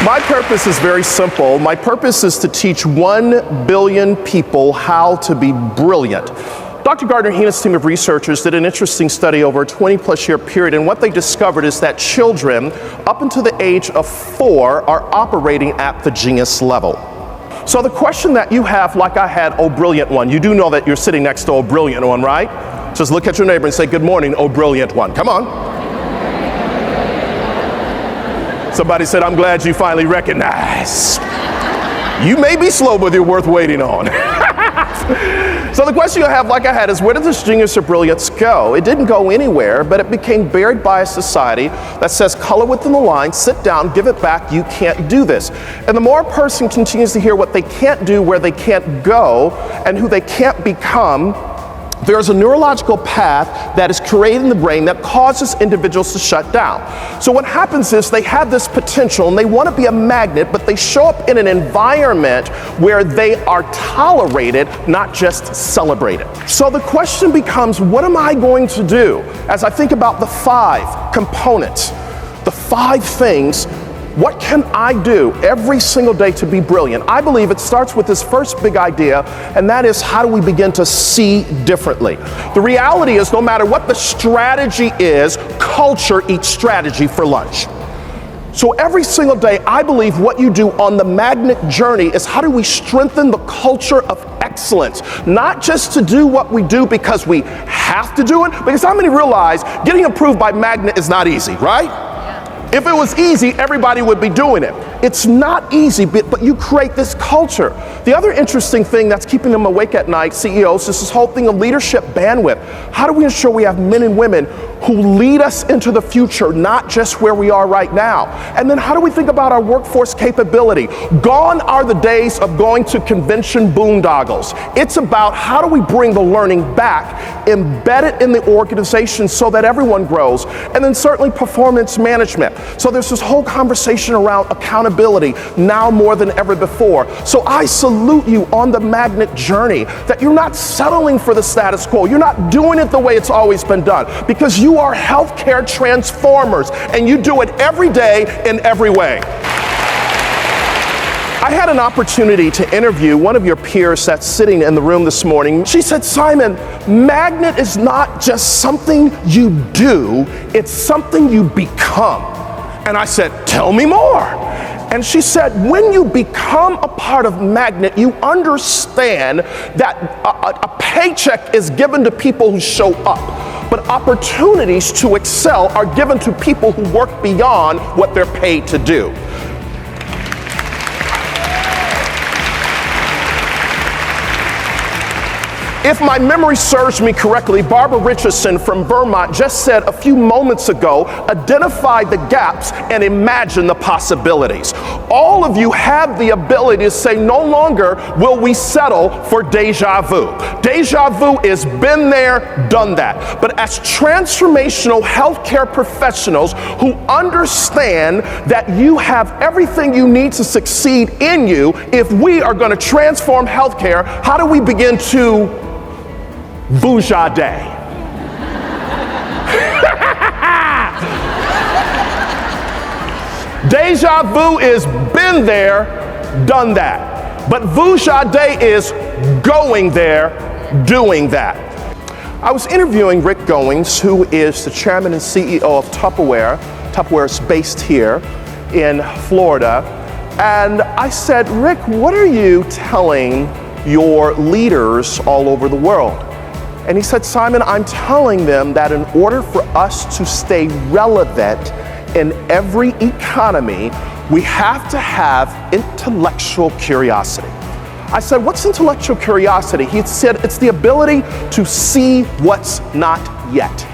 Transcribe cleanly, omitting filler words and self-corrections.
My purpose is very simple. My purpose is to teach 1 billion people how to be brilliant. Dr. Gardner Heenan's team of researchers did an interesting study over a 20-plus year period, and what they discovered is that children up until the age of 4 are operating at the genius level. So the question that you have, like I had, oh brilliant one, you do know that you're sitting next to oh brilliant one, right? Just look at your neighbor and say, good morning, oh brilliant one. Come on. Somebody said, I'm glad you finally recognized. You may be slow, but you're worth waiting on. So the question you have, like I had, is where did this genius or brilliance go? It didn't go anywhere, but it became buried by a society that says color within the line, sit down, give it back, you can't do this. And the more a person continues to hear what they can't do, where they can't go, and who they can't become, there's a neurological path that is created in the brain that causes individuals to shut down. So what happens is they have this potential and they want to be a magnet, but they show up in an environment where they are tolerated, not just celebrated. So the question becomes, what am I going to do? As I think about the 5 components, the 5 things, what can I do every single day to be brilliant? I believe it starts with this first big idea, and that is, how do we begin to see differently? The reality is, no matter what the strategy is, culture eats strategy for lunch. So every single day, I believe what you do on the magnet journey is, how do we strengthen the culture of excellence? Not just to do what we do because we have to do it, because how many realize getting approved by Magnet is not easy, right? If it was easy, everybody would be doing it. It's not easy, but you create this culture. The other interesting thing that's keeping them awake at night, CEOs, is this whole thing of leadership bandwidth. How do we ensure we have men and women who lead us into the future, not just where we are right now? And then how do we think about our workforce capability? Gone are the days of going to convention boondoggles. It's about, how do we bring the learning back, embed it in the organization so that everyone grows? And then certainly performance management. So there's this whole conversation around accountability now more than ever before. So I salute you on the magnet journey, that you're not settling for the status quo. You're not doing it the way it's always been done, because you are healthcare transformers, and you do it every day in every way. I had an opportunity to interview one of your peers that's sitting in the room this morning. She said, Simon, magnet is not just something you do, it's something you become. And I said, tell me more. And she said, when you become a part of Magnet, you understand that a paycheck is given to people who show up, but opportunities to excel are given to people who work beyond what they're paid to do. If my memory serves me correctly, Barbara Richardson from Vermont just said a few moments ago, identify the gaps and imagine the possibilities. All of you have the ability to say, no longer will we settle for deja vu. Deja vu is been there, done that. But as transformational healthcare professionals who understand that you have everything you need to succeed in you, if we are going to transform healthcare, how do we begin to Vuja day? Deja vu is been there, done that. But Vuja day is going there, doing that. I was interviewing Rick Goings, who is the chairman and CEO of Tupperware. Tupperware is based here in Florida. And I said, Rick, what are you telling your leaders all over the world? And he said, Simon, I'm telling them that in order for us to stay relevant in every economy, we have to have intellectual curiosity. I said, what's intellectual curiosity? He said, it's the ability to see what's not yet.